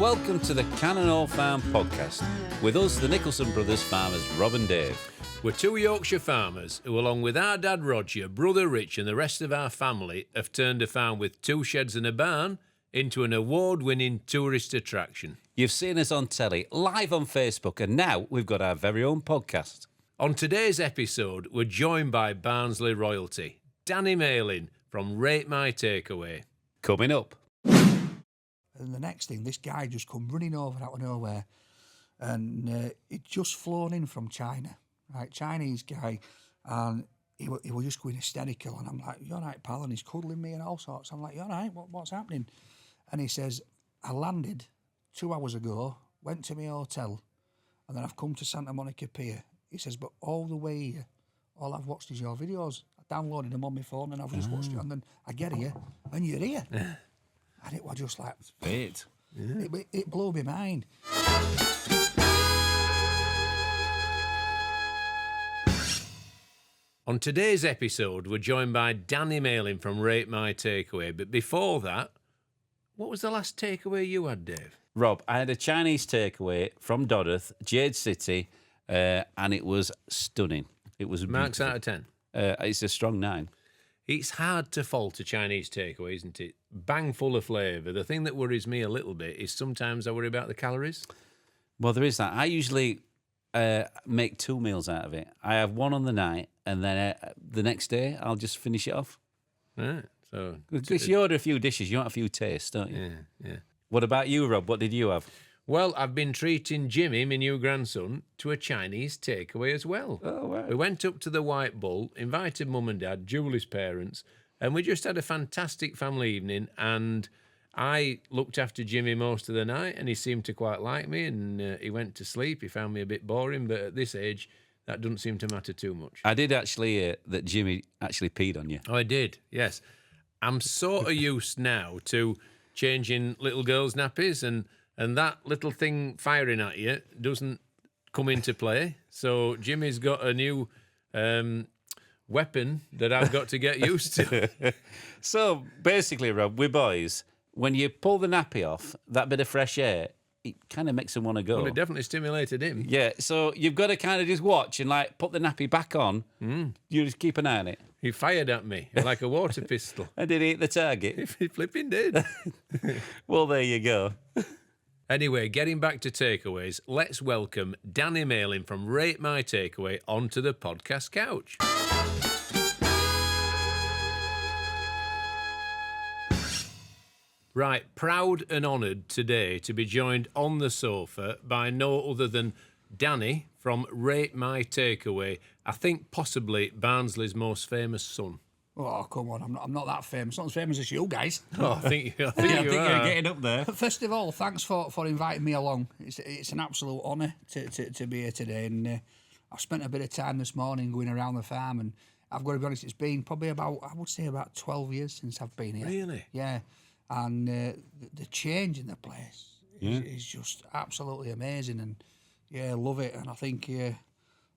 welcome to the Cannon Hall Farm podcast. With us, the Nicholson brothers farmers, Rob and Dave. We're two Yorkshire farmers who, along with our dad Roger, brother Rich and the rest of our family, have turned a farm with 2 sheds and a barn into an award-winning tourist attraction. You've seen us on telly, live on Facebook, and now we've got our very own podcast. On today's episode, we're joined by Barnsley royalty, Danny Malin from Rate My Takeaway. Coming up. And the next thing, this guy just come running over out of nowhere, and he'd just flown in from China, right? Chinese guy, and he was just going hysterical. And I'm like, "You all right, pal?" And he's cuddling me and all sorts. I'm like, "You all right? What's happening?" And he says, "I landed 2 hours ago, went to my hotel, and then I've come to Santa Monica Pier." He says, "But all the way here, all I've watched is your videos. I downloaded them on my phone, and I've just watched it. And then I get here, and you're here." And it was just like, Fate. Yeah. It blew my mind. On today's episode, we're joined by Danny Malin from Rate My Takeaway. But before that, what was the last takeaway you had, Dave? Rob, I had a Chinese takeaway from Dodworth, Jade City, and it was stunning. It was Marks beautiful. out of 10. It's a strong 9. It's hard to fault a Chinese takeaway, isn't it? Bang full of flavour. The thing that worries me a little bit is sometimes I worry about the calories. Well, there is that. I usually make 2 meals out of it. I have one on the night, and then the next day I'll just finish it off. Right. So Because you order a few dishes, you want a few tastes, don't you? Yeah. What about you, Rob? What did you have? Well, I've been treating Jimmy, my new grandson, to a Chinese takeaway as well. Oh, wow. We went up to the White Bull, invited Mum and Dad, Julie's parents, and we just had a fantastic family evening. And I looked after Jimmy most of the night, and he seemed to quite like me, and he went to sleep. He found me a bit boring, but at this age, that doesn't seem to matter too much. I did actually hear that Jimmy actually peed on you. Oh, I did, yes. I'm sort of used now to changing little girls' nappies, and that little thing firing at you doesn't come into play. So Jimmy's got a new weapon that I've got to get used to. So basically, Rob, we're boys. When you pull the nappy off, that bit of fresh air, it kind of makes them want to go. Well, it definitely stimulated him. Yeah, so you've got to kind of just watch and like put the nappy back on. You just keep an eye on it. He fired at me like a water pistol. And did he hit the target? He flipping did. Well, there you go. Anyway, getting back to takeaways, let's welcome Danny Malin from Rate My Takeaway onto the podcast couch. Right, proud and honoured today to be joined on the sofa by no other than Danny from Rate My Takeaway. I think possibly Barnsley's most famous son. Oh, come on, I'm not that famous. Not as famous as you guys. Oh, I think you I think are. you're getting up there. But first of all, thanks for inviting me along. It's an absolute honour to be here today. And I've spent a bit of time this morning going around the farm, and I've got to be honest, it's been probably about 12 years since I've been here. Really? Yeah. And the change in the place is just absolutely amazing. And, yeah, love it. And I think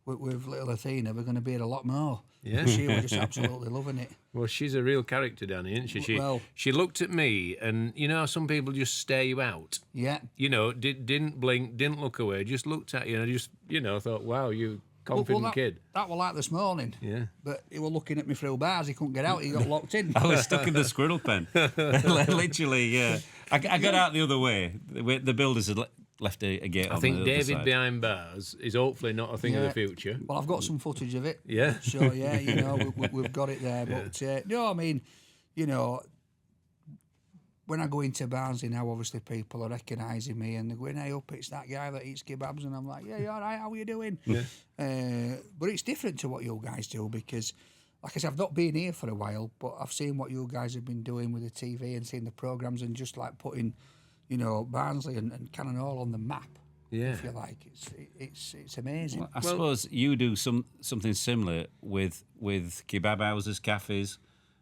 with little Athena, we're going to be here a lot more. Yeah. She was just absolutely loving it. Well, she's a real character, Danny, isn't she? Well- She looked at me, and you know how some people just stare you out? Yeah. You know, didn't blink, didn't look away, just looked at you, and I just, thought, wow, you confident kid. That was like this morning. Yeah. But he was looking at me through bars. He couldn't get out. He got locked in. I was stuck in the squirrel pen. Literally, yeah. I got out the other way. The builders had left a gate on I think the other David side. behind bars is hopefully not a thing of the future. Well, I've got some footage of it. Yeah. So, yeah, we've got it there. But, no, I mean, when I go into Barnsley now, obviously people are recognising me and they're going, "Hey, up, it's that guy that eats kebabs." And I'm like, "Yeah, you all right? How are you doing?" Yeah. But it's different to what you guys do because, like I said, I've not been here for a while, but I've seen what you guys have been doing with the TV and seen the programmes and just like putting, Barnsley and Cannon Hall on the map. Yeah. If you like, it's amazing. Well, I suppose you do something similar with kebab houses, cafes,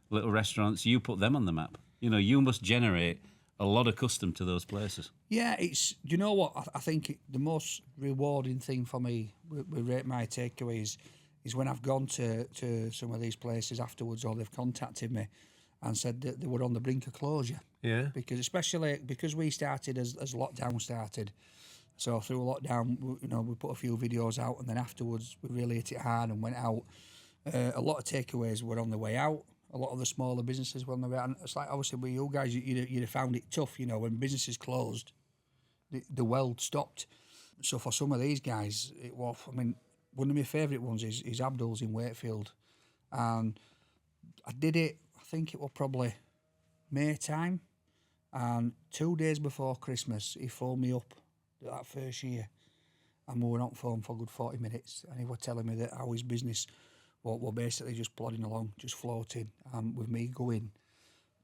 little restaurants. You put them on the map. You must generate a lot of custom to those places. Yeah, do you know what? I think the most rewarding thing for me with Rate My Takeaways is when I've gone to some of these places afterwards or they've contacted me and said that they were on the brink of closure. Yeah. Because especially because we started as lockdown started. So through lockdown, we put a few videos out, and then afterwards we really hit it hard and went out. A lot of takeaways were on the way out. A lot of the smaller businesses were on the way out. And it's like, obviously, with you guys, you'd have found it tough, when businesses closed, the world stopped. So for some of these guys, it was, one of my favourite ones is Abdul's in Wakefield. And I did it, I think it was probably May time. And 2 days before Christmas, he phoned me up that first year. And we were on phone for a good 40 minutes. And he was telling me that how his business were basically just plodding along, just floating. With me going,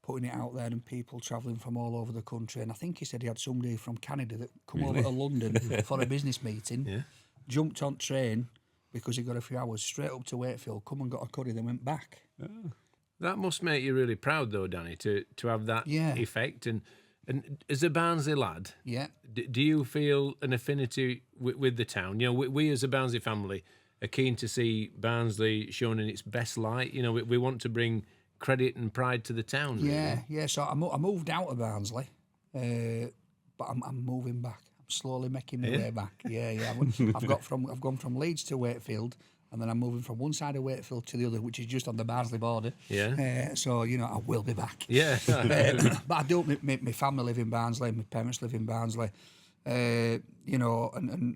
putting it out there, and people travelling from all over the country. And I think he said he had somebody from Canada that come over to London for a business meeting, jumped on train because he got a few hours, straight up to Wakefield, come and got a curry, then went back. Oh. That must make you really proud, though, Danny, to have that effect. And as a Barnsley lad, do you feel an affinity with the town? We as a Barnsley family are keen to see Barnsley shown in its best light. We want to bring credit and pride to the town. Really. Yeah. So I moved out of Barnsley, but I'm moving back. I'm slowly making my way back. Yeah. I've gone from Leeds to Wakefield, and then I'm moving from one side of Wakefield to the other, which is just on the Barnsley border. Yeah. So I will be back. Yeah. But I don't. My family live in Barnsley. My parents live in Barnsley. And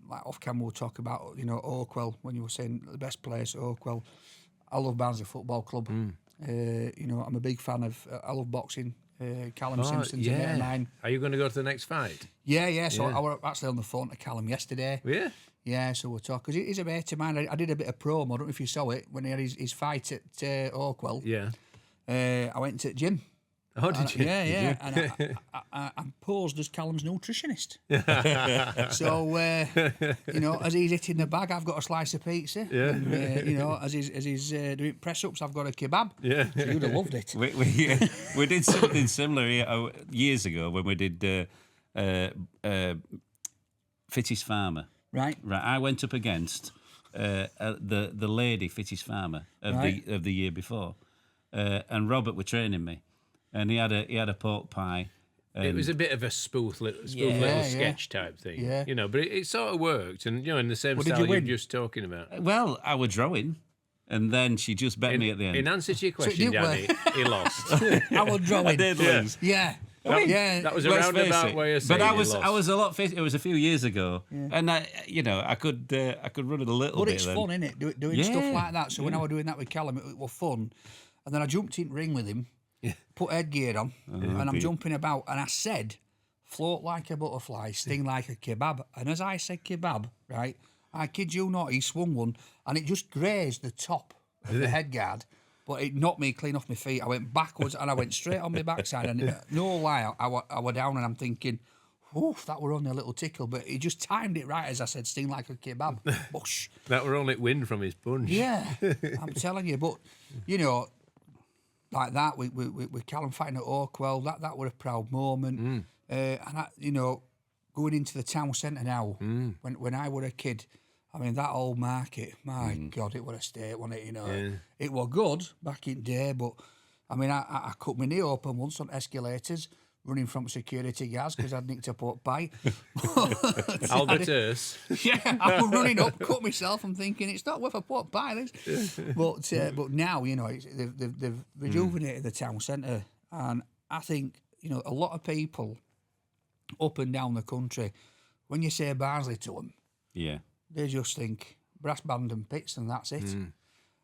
like off camera we'll talk about Oakwell, when you were saying the best place, Oakwell. I love Barnsley Football Club. I'm a big fan of I love boxing. Callum Simpsons in '89. Are you going to go to the next fight? Yeah. So I was actually on the phone to Callum yesterday. Yeah. So we'll talk, because he's a mate of mine. I did a bit of promo. I don't know if you saw it when he had his fight at Oakwell. Yeah. I went to the gym. Oh, did you? Yeah. And I'm posed as Callum's nutritionist. So, as he's hitting the bag, I've got a slice of pizza. Yeah. And, as he's doing press-ups, I've got a kebab. Yeah. So you'd have loved it. We did something similar years ago when we did Fittest Farmer. Right. I went up against the lady Fittest Farmer of the year before, and Robert were training me. And he had a pork pie. It was a bit of a spoof little sketch type thing, but it sort of worked, and in the same style you're just talking about. Well, I was drawing, and then she just bet me at the end. In answer to your question, Danny, he lost. I was drawing. I did lose. Yeah. That was a roundabout way of saying. But I was a lot fit. It was a few years ago, and I could run it a little bit. But it's fun, isn't it? Doing stuff like that. So when I was doing that with Callum, it was fun, and then I jumped in the ring with him. Put headgear on, and I'm jumping about, and I said, float like a butterfly, sting like a kebab. And as I said kebab, right, I kid you not, he swung one, and it just grazed the top of the headguard, but it knocked me clean off my feet. I went backwards, and I went straight on my backside, and no lie, I was down, and I'm thinking, oof, that were only a little tickle, but he just timed it right, as I said, sting like a kebab. Bush. That were only wind from his punch. Yeah, I'm telling you, but, like that, with Callum fighting at Oakwell, that were a proud moment. And going into the town centre now, when I were a kid, that old market, my God, it was a state, wasn't it? It was good back in the day, but I cut my knee open once on escalators, running from security guards because I'd nicked a pork pie. Albertus. Yeah, I was running up, cut myself. I'm thinking it's not worth a pork pie, this. But now they've rejuvenated the town centre, and I think a lot of people up and down the country, when you say Barnsley to them, they just think brass band and pits, and that's it.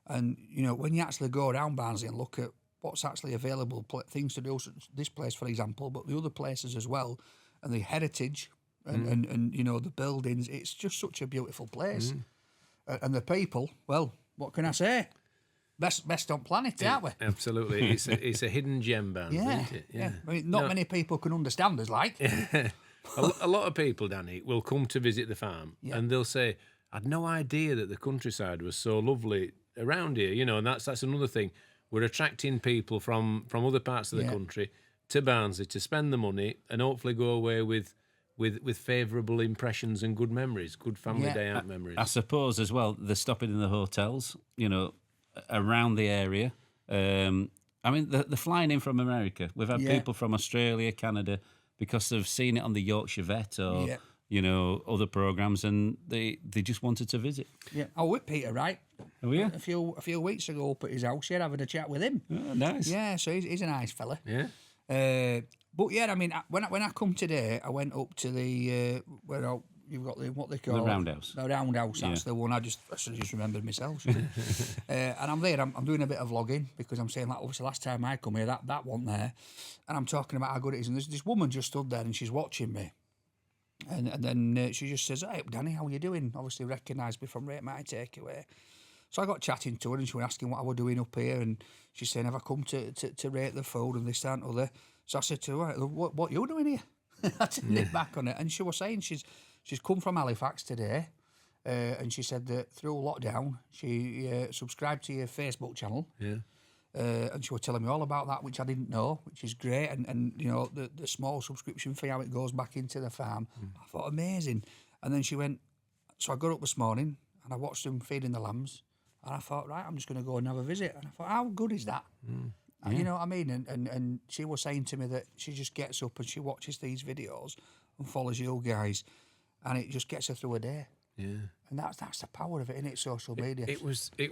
And when you actually go around Barnsley and look at what's actually available, things to do, this place, for example, but the other places as well, and the heritage and the buildings, it's just such a beautiful place. And the people, well, what can I say? Best on planet, aren't we? Absolutely. It's a hidden gem, Barnsley, isn't it? Yeah. Not many people can understand us, like. A lot of people, Danny, will come to visit the farm, and they'll say, I had no idea that the countryside was so lovely around here, and that's another thing. We're attracting people from other parts of the country to Barnsley to spend the money and hopefully go away with favourable impressions and good memories, good family day out memories. I suppose as well, they're stopping in the hotels, around the area. I mean, they're flying in from America. We've had Yeah. people from Australia, Canada, because they've seen it on the Yorkshire Vet or Yeah. other programs, and they just wanted to visit. Yeah. I was with Peter Wright Oh yeah, a few weeks ago up at his house. Yeah, having a chat with him. oh, nice. Yeah, so he's a nice fella. Yeah. But yeah, I mean, when I come today, I went up to the you've got what they call roundhouse. The roundhouse. That's the one. I should just remembered myself. And I'm there. I'm doing a bit of vlogging because I'm saying, like, obviously last time I come here, that wasn't there, and I'm talking about how good it is. And there's this woman just stood there and she's watching me, and then she just says, "Hey, Danny, how you doing?" Obviously recognised me from Rate My Takeaway. So I got chatting to her and she was asking what I was doing up here, and she's saying, "Have I come to rate the food and this, that and other?" So I said to her, what you doing here? I turned it back on it, and she was saying she's come from Halifax today, and she said that through lockdown she subscribed to your Facebook channel, and she was telling me all about that, which I didn't know, which is great, and the small subscription fee, how it goes back into the farm. I thought amazing, and then she went. So I got up this morning and I watched them feeding the lambs, and I thought, right, I'm just going to go and have a visit, and I thought, how good is that? And you know what I mean? And she was saying to me that she just gets up and she watches these videos and follows you guys, and it just gets her through a day. Yeah. And that's the power of it, isn't it? Social media. It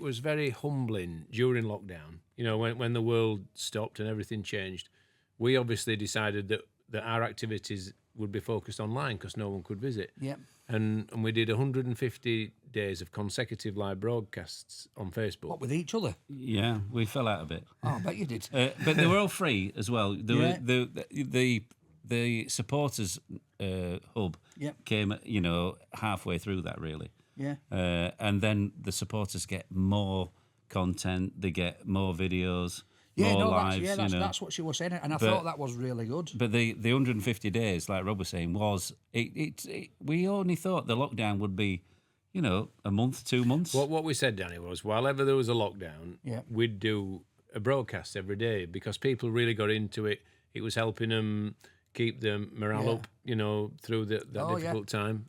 was very humbling during lockdown. When the world stopped and everything changed, we obviously decided that our activities would be focused online because no one could visit. Yeah. And we did 150 days of consecutive live broadcasts on Facebook. What, with each other? Yeah, we fell out a bit. Oh, I bet you did. But they were all free as well. Yeah. The supporters hub Yep. came, halfway through that really. Yeah. And then the supporters get more content. They get more videos, Yeah, more no, lives. that's what she was saying, and I thought that was really good. But the 150 days, like Rob was saying, was we only thought the lockdown would be, a month, 2 months. What we said, Danny, was while ever there was a lockdown, Yeah. we'd do a broadcast every day because people really got into it. It was helping them keep their morale up, through that difficult time.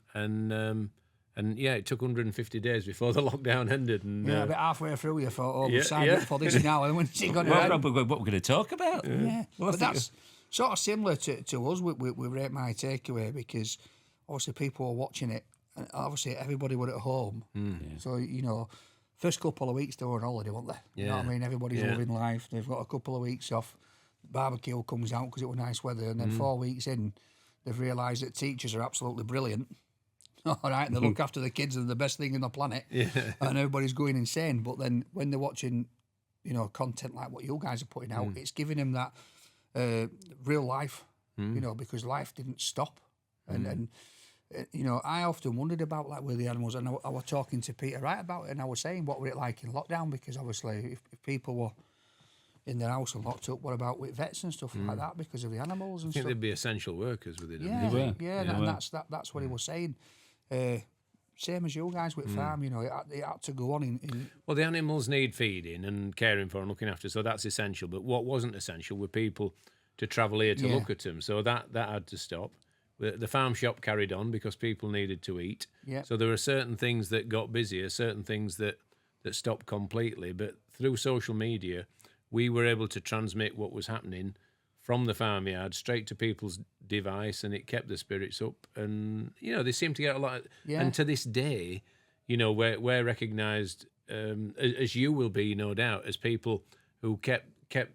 And yeah, it took 150 days before the lockdown ended. And Yeah, about halfway through, you thought, Yeah, we've signed up for this now, and when she got it Well, right. Rob, what we're going to talk about? Yeah, Well, I but think- that's sort of similar to us with Rate My Takeaway, because obviously people were watching it, and obviously everybody were at home. So, first couple of weeks they were on holiday, weren't they? You know what I Yeah. mean? Everybody's Yeah. loving life. They've got a couple of weeks off. Barbecue comes out because it was nice weather, and then 4 weeks in, they've realised that teachers are absolutely brilliant. All right, and they look after the kids, and the best thing on the planet, and everybody's going insane. But then when they're watching, content like what you guys are putting out, it's giving them that real life, because life didn't stop. And I often wondered about like with the animals, and I was talking to Peter Wright about it, and I was saying, what were it like in lockdown? Because obviously, if people were in their house and locked up, what about with vets and stuff like that because of the animals and I think stuff? they'd be essential workers within it. Yeah, They were. yeah, They and were. that's what he was saying. Same as you guys with farm, it had to go on in Well, the animals need feeding and caring for and looking after, so that's essential. But what wasn't essential were people to travel here to Yeah. look at them, so that had to stop. The farm shop carried on because people needed to eat. Yeah. So there were certain things that got busier, certain things that stopped completely. But through social media, we were able to transmit what was happening from the farmyard straight to people's device, and it kept the spirits up. And they seem to get a lot. Yeah. And to this day, we're recognised, as you will be, no doubt, as people who kept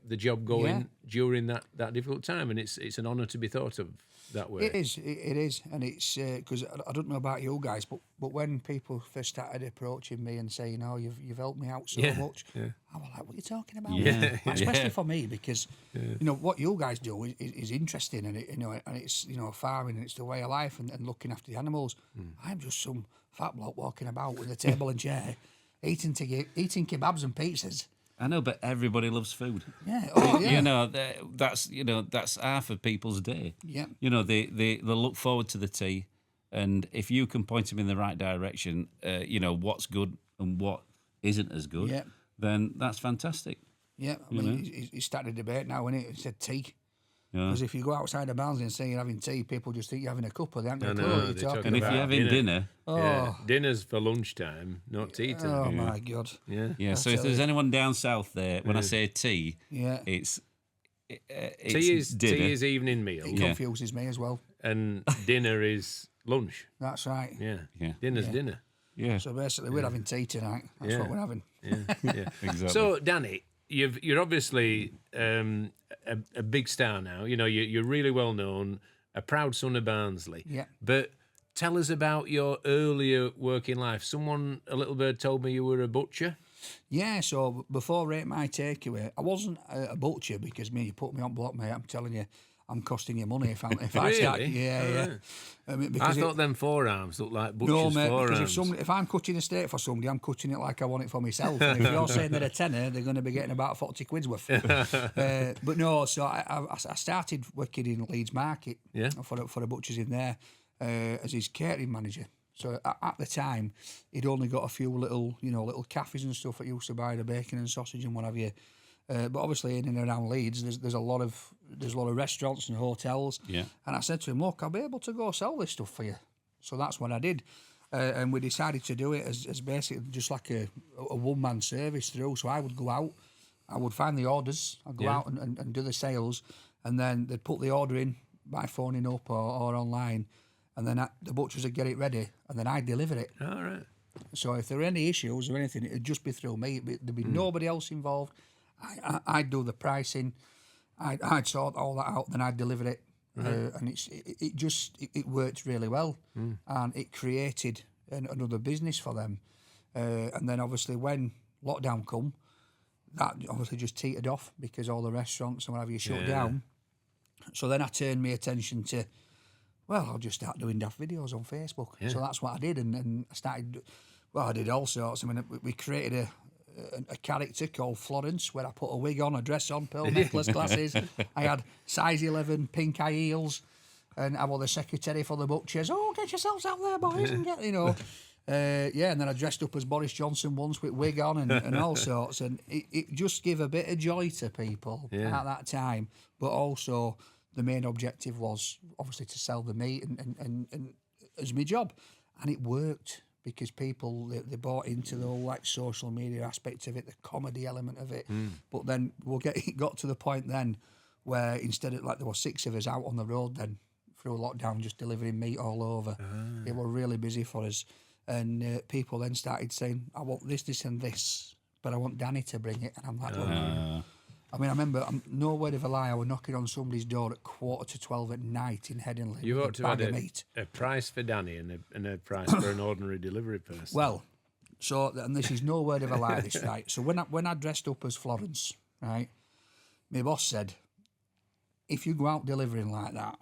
the job going during that difficult time. And it's an honour to be thought of that way. It is, and it's because I don't know about you guys, but when people first started approaching me and saying, "Oh, you've helped me out so much," I was like, "What are you talking about?" Yeah. Like, especially for me, because what you guys do is interesting, and it's farming, and it's the way of life, and looking after the animals. I'm just some fat bloke walking about with a table and chair, eating kebabs and pizzas. I know, but everybody loves food. Yeah, oh yeah. That's half of people's day. Yeah. They look forward to the tea, and if you can point them in the right direction, what's good and what isn't as good, Yeah. then that's fantastic. Yeah, I mean, he's starting a debate now, isn't it? He said tea. Because if you go outside of Barnsley and say you're having tea, people just think you're having a cuppa. They aren't going to I know know, what you're they're talking talking And if about. you're having dinner, Yeah, dinner's for lunchtime, not tea time. Oh, my God. yeah. So if tell there's you. anyone down south there, when I say tea, Yeah. it's Tea dinner. is evening meal, It confuses me as well. and dinner is lunch. That's right. Yeah, dinner's dinner. Yeah, So basically, we're having tea tonight. That's what we're having. Yeah. exactly. So, Danny, you're obviously a big star now. You know, you're really well known, a proud son of Barnsley. Yeah. But tell us about your earlier working life. Someone, a little bird, told me you were a butcher. Yeah, so before Rate My Takeaway, I wasn't a butcher because you put me on block, mate. I'm telling you, I'm costing you money if I start. Really? Yeah. I mean, I because thought them forearms looked like no, butcher's mate, forearms. because if I'm cutting a steak for somebody, I'm cutting it like I want it for myself. And if you're saying they're a tenner, they're going to be getting about 40 quid's worth. But no, so I started working in Leeds Market for the butchers in there as his catering manager. So at the time, he'd only got a few little cafes and stuff that used to buy the bacon and sausage and what have you. But obviously in and around Leeds, there's a lot of restaurants and hotels. Yeah. And I said to him, look, I'll be able to go sell this stuff for you. So that's what I did. And we decided to do it as basically just like a one-man service through. So I would go out, I would find the orders, I'd go out and do the sales, and then they'd put the order in by phoning up or online, and then the butchers would get it ready, and then I'd deliver it. All right. So if there were any issues or anything, it'd just be through me. There'd be nobody else involved. I'd do the pricing, I'd sort all that out, then I'd deliver it. And it worked really well, and it created another business for them. And then obviously when lockdown come, that obviously just teetered off because all the restaurants and whatever you shut down. So then I turned my attention to, well, I'll just start doing daft videos on Facebook. So that's what I did, and I started. Well, I did all sorts. I mean, we created a character called Florence, where I put a wig on, a dress on, pearl necklace, glasses. I had size 11 pink high heels, and I was the secretary for the butchers. Oh, get yourselves out there, boys, and get, and then I dressed up as Boris Johnson once with wig on and all sorts, and it just gave a bit of joy to people at that time. But also, the main objective was obviously to sell the meat and as my job, and it worked. Because people, they bought into the whole social media aspect of it, the comedy element of it. But then it got to the point then where instead of there were 6 of us out on the road then through lockdown just delivering meat all over. It were really busy for us. And people then started saying, I want this and this, but I want Danny to bring it. And I'm like, well, I mean, I remember, no word of a lie, I was knocking on somebody's door at 11:45 at night in Headingley. You ought to have bag of meat. a price for Danny and a price for an ordinary delivery person. Well, so, and this is no word of a lie, this, right? So when I dressed up as Florence, right, my boss said, if you go out delivering like that,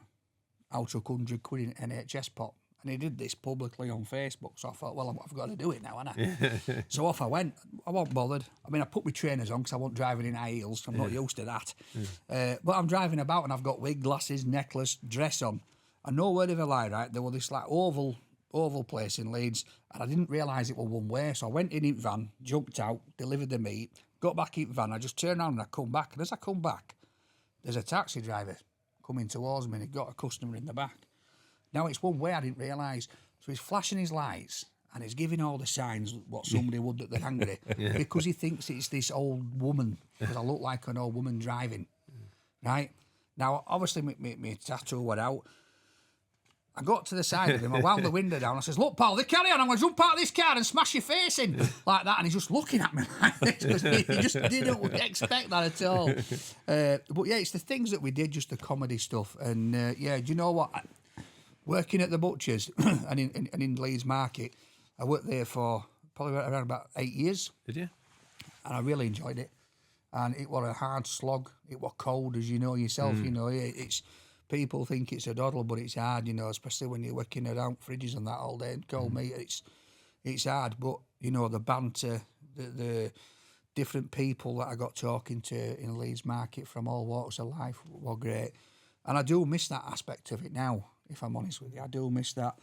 I'll chuck 100 quid in NHS pot. And he did this publicly on Facebook. So I thought, well, I've got to do it now, haven't I? So off I went. I wasn't bothered. I mean, I put my trainers on because I wasn't driving in high heels. I'm not used to that. But I'm driving about and I've got wig, glasses, necklace, dress on. And no word of a lie, right? There was this oval place in Leeds, and I didn't realise it was one way. So I went in van, jumped out, delivered the meat, got back in van. I just turned around and I come back. And as I come back, there's a taxi driver coming towards me and he got a customer in the back. Now, it's one way I didn't realise. So he's flashing his lights and he's giving all the signs what somebody would that they're angry because he thinks it's this old woman, because I look like an old woman driving, right? Now, obviously, my tattoo went out. I got to the side of him, I wound the window down, I says, look, pal, they carry on, I'm going to jump out of this car and smash your face in, like that. And he's just looking at me like this, because he just didn't expect that at all. But yeah, it's the things that we did, just the comedy stuff. And do you know what? Working at the butchers and in Leeds Market, I worked there for probably around about 8 years. Did you? And I really enjoyed it. And it was a hard slog. It was cold, as you know yourself. It's people think it's a doddle, but it's hard. Especially when you're working around fridges and that all day and cold meat. It's hard. But the banter, the different people that I got talking to in Leeds Market from all walks of life were great. And I do miss that aspect of it now. If I'm honest with you, I do miss that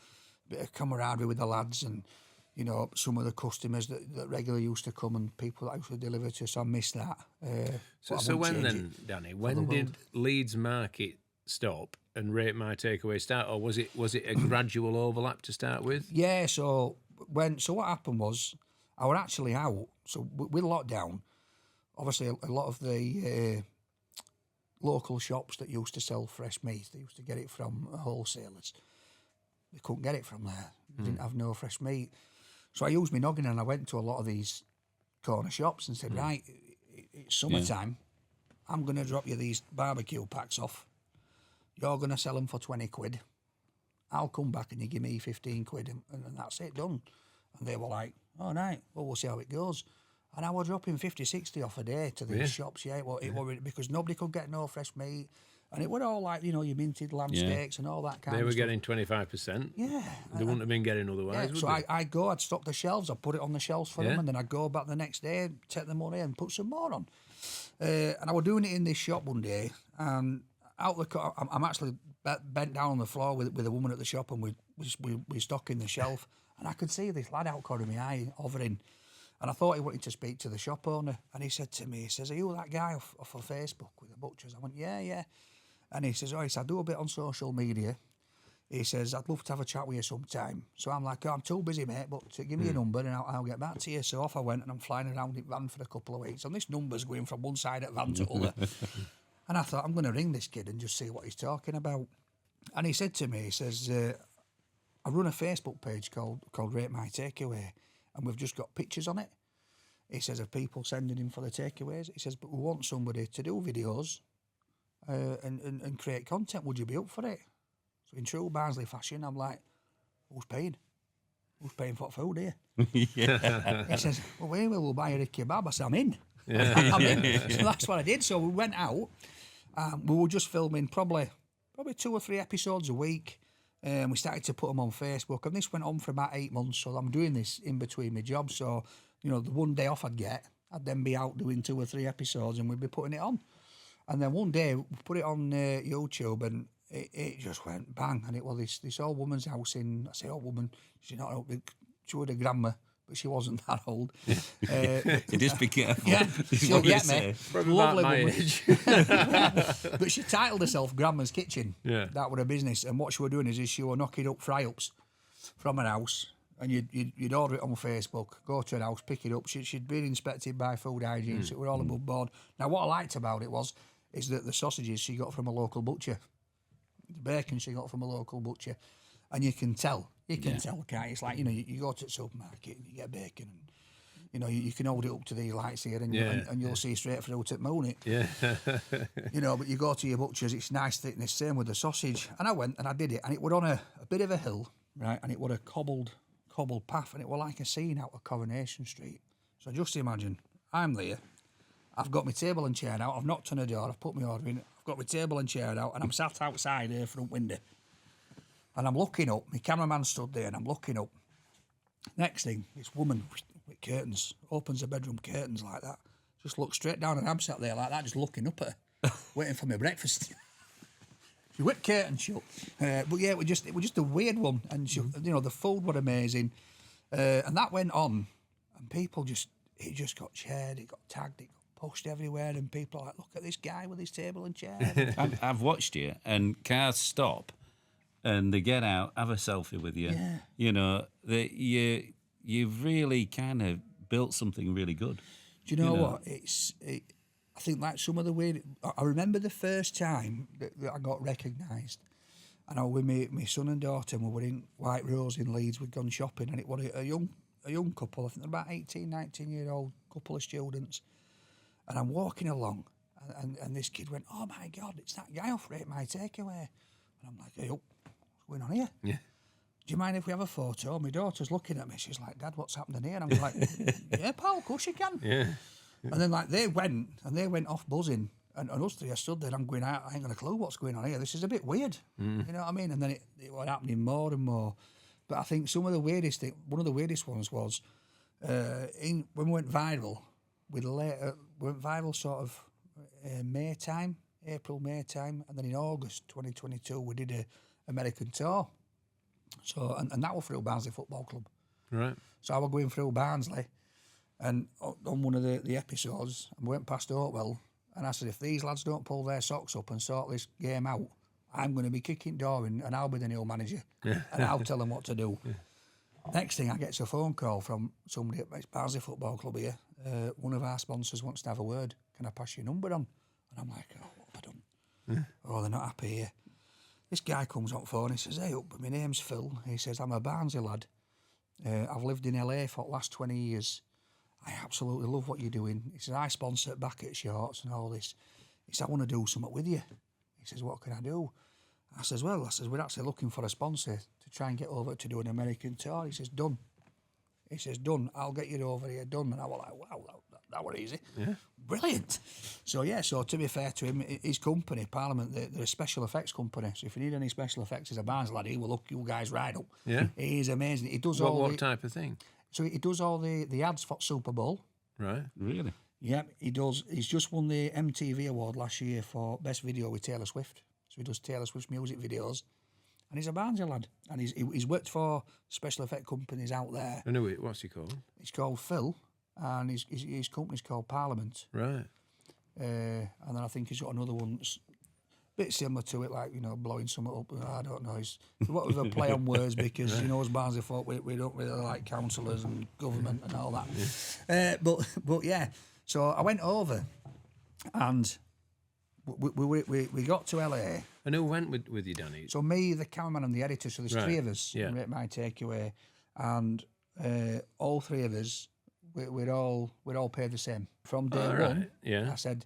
bit of camaraderie with the lads, and you know, some of the customers that regularly used to come and people that used to deliver to us. So I miss that. So when then, Danny? When did Leeds Market stop and Rate My Takeaway start, or was it a gradual overlap to start with? Yeah. So what happened was I were actually out. So with lockdown, obviously a lot of the local shops that used to sell fresh meat, they used to get it from wholesalers. They couldn't get it from there. They didn't have no fresh meat. So I used my noggin and I went to a lot of these corner shops and said, right, it's summertime. I'm going to drop you these barbecue packs off. You're going to sell them for 20 quid. I'll come back and you give me 15 quid and that's it, done. And they were like, oh, right, well, we'll see how it goes. And I was dropping 50, 60 off a day to these shops, it were because nobody could get no fresh meat. And it were all like, you know, your minted lamb steaks and all that kind of stuff. They were getting 25%. Yeah. They wouldn't have been getting otherwise, would so they? I'd stock the shelves, I'd put it on the shelves for them, and then I'd go back the next day, take the money and put some more on. And I was doing it in this shop one day, and out the I'm actually bent down on the floor with a woman at the shop, and we stocking the shelf, and I could see this lad out corner of my eye hovering. And I thought he wanted to speak to the shop owner. And he said to me, he says, are you that guy off of Facebook with the butchers? I went, yeah. And he says, I do a bit on social media. He says, I'd love to have a chat with you sometime. So I'm like, I'm too busy, mate, but give me your number and I'll get back to you. So off I went and I'm flying around in van for a couple of weeks. And this number's going from one side of the van to the other. And I thought, I'm going to ring this kid and just see what he's talking about. And he said to me, he says, I run a Facebook page called Rate My Takeaway. And we've just got pictures on it. He says, of people sending in for the takeaways. He says, but we want somebody to do videos and create content. Would you be up for it? So in true Barnsley fashion, I'm like, who's paying? Who's paying for food here? He says, well, we'll buy you a kebab. I said, I'm in. I'm in. So that's what I did. So we went out. We were just filming probably 2 or 3 episodes a week. We started to put them on Facebook, and this went on for about 8 months. So I'm doing this in between my jobs. So, you know, the one day off I'd get, I'd then be out doing 2 or 3 episodes, and we'd be putting it on. And then one day we put it on YouTube, and it just went bang. And it was this old woman's house in. I say old woman, she's not old. She was a grandma, but she wasn't that old. Just be careful. Yeah, she'll get me. Lovely my woman. age. But she titled herself Grandma's Kitchen. Yeah. That was her business. And what she was doing is she was knocking up fry-ups from her house, and you'd order it on Facebook, go to her house, pick it up. She'd been inspected by food hygiene, so it were all above board. Now, what I liked about it is that the sausages she got from a local butcher, the bacon she got from a local butcher, and you can tell, can't you? It's like, you know, you go to the supermarket and you get bacon, and you know, you can hold it up to the lights here, and you'll see straight through to the moon. Yeah. You know, but you go to your butcher's, it's nice thickness, same with the sausage. And I went and I did it, and it was on a bit of a hill, right, and it was a cobbled path, and it was like a scene out of Coronation Street. So just imagine, I'm there, I've got my table and chair out, I've knocked on the door, I've put my order in, I've got my table and chair out, and I'm sat outside here front window. And I'm looking up, my cameraman stood there, and I'm looking up. Next thing, this woman with curtains, opens her bedroom curtains like that, just looks straight down, and I'm sat there like that, just looking up at her, waiting for my breakfast. She whipped curtains shut. But yeah, it was just a weird one. And she, you know, the food was amazing. And that went on, and people it just got shared, it got tagged, it got pushed everywhere, and people are like, look at this guy with his table and chair. I've watched you, and cars stop, and they get out, have a selfie with you. Yeah. You know, you've really kind of built something really good. Do you know what? I think like some of the way. I remember the first time that I got recognised, and I was with my son and daughter, and we were in White Rose in Leeds. We'd gone shopping, and it was a young couple. I think they're about 18, 19-year-old couple of students. And I'm walking along, and this kid went, "Oh my God, it's that guy off Rate My Takeaway." And I'm like, "Hey, what's going on here? Yeah. Do you mind if we have a photo?" My daughter's looking at me. She's like, "Dad, what's happening here?" And I'm like, "Yeah, pal, of course you can." Yeah. And then like they went off buzzing, and us three, I stood there and I'm going, I ain't got a clue what's going on here. This is a bit weird. You know what I mean? And then it was happening more and more. But I think one of the weirdest ones was when we went viral, we went viral sort of April, May time, and then in August 2022 we did a American tour. So and that was through Barnsley Football Club. Right. So I was going through Barnsley, and on one of the episodes, I went past Oakwell, and I said, if these lads don't pull their socks up and sort this game out, I'm going to be kicking door in, and I'll be the new manager, and I'll tell them what to do. Next thing, I get a phone call from somebody at Barnsley Football Club here. One of our sponsors wants to have a word. Can I pass your number on? And I'm like, oh, what have I done? Oh, they're not happy here. This guy comes on phone, he says, hey, my name's Phil. He says, I'm a Barnsley lad. I've lived in LA for the last 20 years. I absolutely love what you're doing. He says, I sponsor Bucket Shorts and all this. He says, I want to do something with you. He says, what can I do? I says, we're actually looking for a sponsor to try and get over to do an American tour. He says, done. He says, done. I'll get you over here, done. And I was like, wow, that were easy. Yeah. Brilliant. So to be fair to him, his company, Parliament, they're a special effects company. So if you need any special effects as a Barnes lad, he will look you guys right up. Yeah. He's amazing. He does what type of thing? So he does all the ads for Super Bowl. Right. Really? Yeah, he does. He's just won the MTV award last year for best video with Taylor Swift. So he does Taylor Swift's music videos. And he's a Barnsley lad. And he's worked for special effect companies out there. I know it. What's he called? He's called Phil, and his company's called Parliament. Right. And then I think he's got another one that's a bit similar to it, like, blowing something up. I don't know. What was a play on words, because, as Barnsley folk, we don't really like councillors and government and all that. Yeah. But yeah, so I went over, and we got to LA. And who went with you, Danny? So me, the cameraman, and the editor. So there's three of us. Yeah. My takeaway, and all three of us, we're all paid the same from day one. Yeah. I said,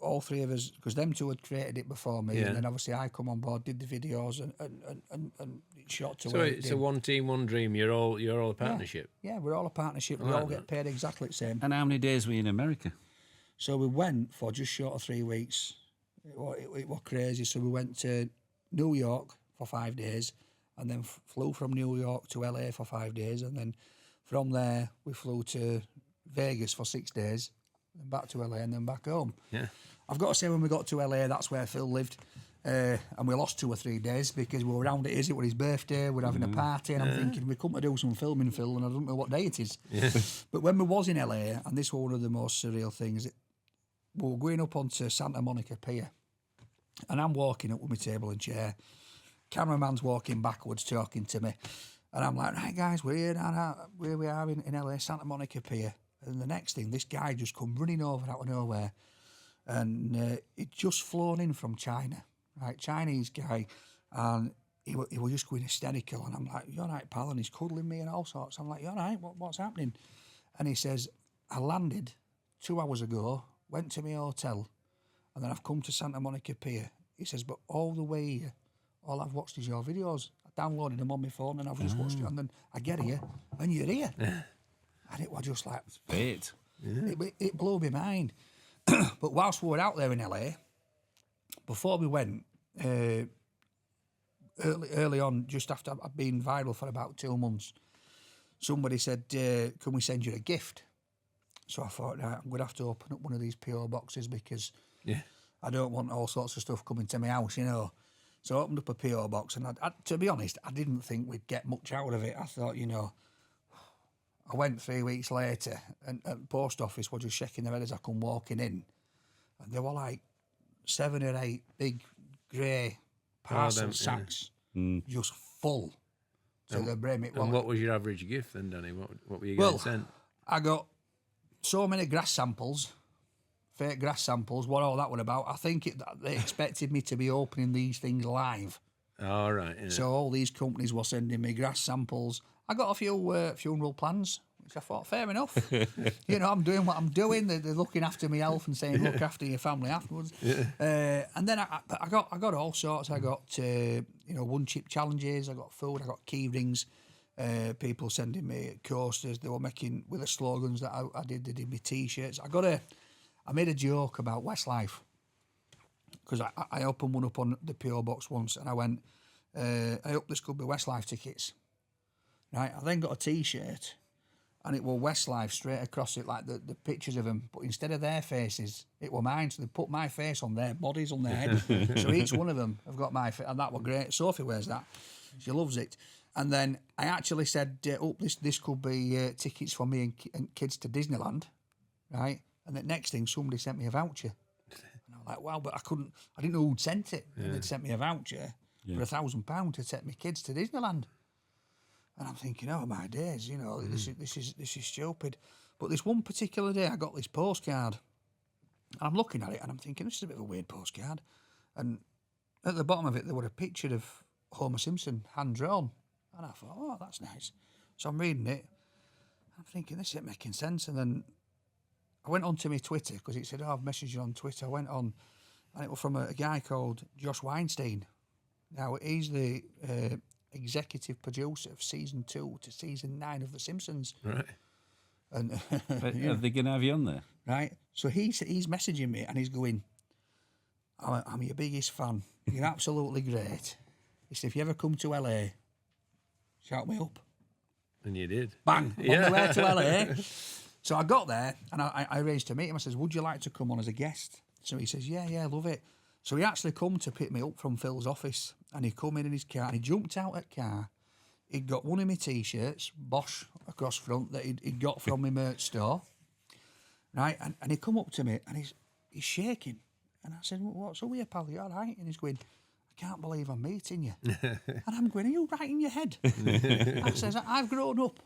all three of us, because them two had created it before me, and then obviously I come on board, did the videos, and it shot to where it's a one team, one dream. You're all a partnership. Yeah, we're all a partnership. We all get paid exactly the same. And how many days were you in America? So we went for just short of 3 weeks. It was crazy. So we went to New York for 5 days, and then flew from New York to LA for 5 days, and then from there we flew to Vegas for 6 days, then back to LA, and then back home. Yeah. I've got to say, when we got to LA, that's where Phil lived, and we lost 2 or 3 days because we were around it. It was his birthday, we're having a party, and I'm thinking we couldn't do some filming, Phil, and I don't know what day it is. Yeah. But when we was in LA, and this was one of the most surreal things, we were going up onto Santa Monica Pier, and I'm walking up with my table and chair. Cameraman's walking backwards, talking to me, and I'm like, right, guys, we're here now, where we are in LA, Santa Monica Pier. And the next thing, this guy just come running over out of nowhere, and he'd just flown in from China, right, Chinese guy, and he was just going hysterical, and I'm like, you all right, pal? And he's cuddling me and all sorts. I'm like, you all right, what's happening? And he says, I landed 2 hours ago, went to my hotel, and then I've come to Santa Monica Pier. He says, but all the way here, all I've watched is your videos. I downloaded them on my phone, and I've just watched it, and then I get here, and you're here. And it was just like... It's fate. Yeah. It blew my mind. But whilst we were out there in LA, before we went, early on, just after I'd been viral for about 2 months, somebody said, can we send you a gift? So I thought, right, I'm going to have to open up one of these PO boxes, because I don't want all sorts of stuff coming to my house, So I opened up a PO box, and I, to be honest, I didn't think we'd get much out of it. I thought, I went 3 weeks later, and at the post office was just shaking their head as I come walking in, and there were like 7 or 8 big grey parcel sacks, just full to the brim. And what was your average gift then, Danny? What were you getting sent? I got so many grass samples, fake grass samples. What all that was about? I think they expected me to be opening these things live. All right. Yeah. So all these companies were sending me grass samples. I got a few funeral plans, which I thought, fair enough. I'm doing what I'm doing. They're looking after my health and saying, look after your family afterwards. Yeah. And then I got all sorts. I got one chip challenges. I got food. I got key rings. People sending me coasters. They were making with the slogans that I did. They did me T-shirts. I made a joke about Westlife, because I opened one up on the PO box once, and I went, I hope this could be Westlife tickets. Right, I then got a T-shirt, and it was Westlife straight across it, like the pictures of them. But instead of their faces, it were mine. So they put my face on their bodies, on their head. So each one of them have got my face, and that was great. Sophie wears that. She loves it. And then I actually said, this could be tickets for me and kids to Disneyland, right? And the next thing, somebody sent me a voucher. And I'm like, wow, but I didn't know who'd sent it. And they'd sent me a voucher for £1,000 to take my kids to Disneyland. And I'm thinking, oh my days, this is stupid. But this one particular day, I got this postcard. And I'm looking at it and I'm thinking, this is a bit of a weird postcard. And at the bottom of it, there was a picture of Homer Simpson hand drawn. And I thought, oh, that's nice. So I'm reading it. I'm thinking, this isn't making sense. And then I went on to my Twitter because it said, I've messaged you on Twitter. I went on, and it was from a guy called Josh Weinstein. Now, he's the executive producer of season 2 to season 9 of The Simpsons. Right. And are they going to have you on there? Right. So he's messaging me and he's going, I'm your biggest fan. You're absolutely great. He said, if you ever come to LA, shout me up. And you did. Bang. On the way to LA. So I got there and I arranged to meet him. I says, would you like to come on as a guest? So he says, yeah, love it. So he actually come to pick me up from Phil's office and he come in his car and he jumped out of the car. He'd got one of my T-shirts, Bosch across front, that he'd got from my merch store. Right, and he come up to me and he's shaking. And I said, what's up with you, pal? You all right? And he's going, I can't believe I'm meeting you. And I'm going, are you right in your head? I says, I've grown up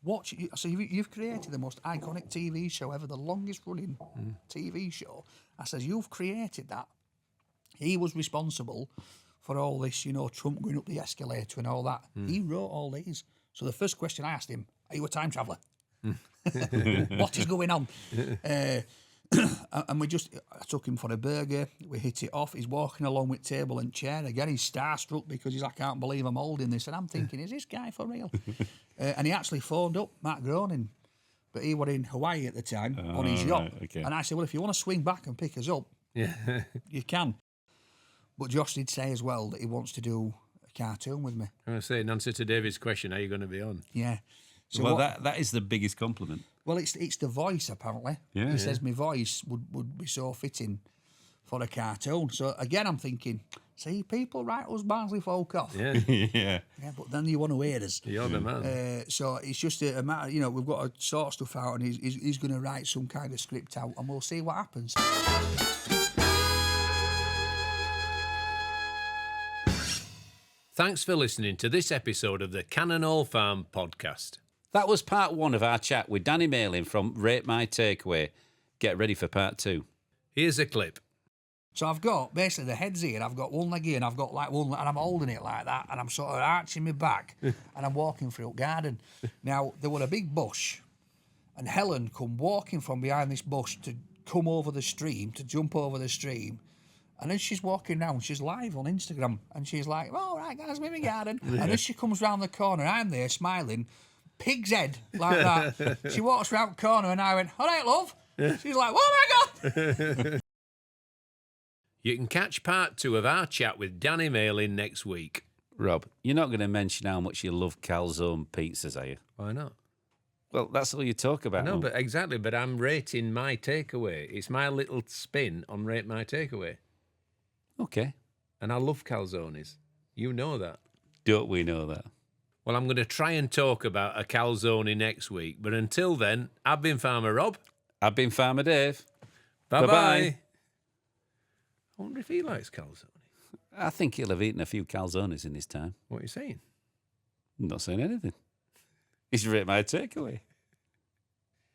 watching you. So you've created the most iconic TV show ever, the longest running TV show. I says, you've created that. He was responsible for all this, Trump going up the escalator and all that. He wrote all these. So the first question I asked him, are you a time traveller? What is going on? And I took him for a burger. We hit it off. He's walking along with table and chair. Again, he's starstruck because I can't believe I'm holding this. And I'm thinking, is this guy for real? And he actually phoned up Matt Groening, but he was in Hawaii at the time on his yacht. Right, okay. And I said, well, if you want to swing back and pick us up, you can. But Josh did say as well that he wants to do a cartoon with me. I'm going to say, in answer to David's question, are you going to be on? Yeah. So Well, that is the biggest compliment. Well, it's the voice, apparently. Yeah, he says my voice would be so fitting for a cartoon. So, again, I'm thinking, see, people write us Barnsley folk off. Yeah. Yeah. Yeah, but then you want to hear us. You're the man. So it's just a matter, we've got to sort stuff out and he's going to write some kind of script out and we'll see what happens. Thanks for listening to this episode of the Cannon Hall Farm podcast. That was part 1 of our chat with Danny Malin from Rate My Takeaway. Get ready for part 2. Here's a clip. So I've got basically the head's here, I've got one leg here, and I've got like one leg, and I'm holding it like that, and I'm sort of arching my back, and I'm walking through a garden. Now, there was a big bush, and Helen come walking from behind this bush to come over the stream, to jump over the stream, and then she's walking round, she's live on Instagram, and she's like, all right, guys, I'm in my garden. And then she comes round the corner, I'm there smiling, pig's head, like that. She walks round the corner, and I went, all right, love. She's like, oh my God. You can catch part 2 of our chat with Danny Malin next week. Rob, you're not going to mention how much you love calzone pizzas, are you? Why not? Well, that's all you talk about. No, but exactly. But I'm rating my takeaway. It's my little spin on Rate My Takeaway. Okay. And I love calzones. You know that. Don't we know that? Well, I'm going to try and talk about a calzone next week. But until then, I've been Farmer Rob. I've been Farmer Dave. Bye-bye. Bye-bye. I wonder if he likes calzone. I think he'll have eaten a few calzones in his time. What are you saying? I'm not saying anything. He's Rate My Takeaway.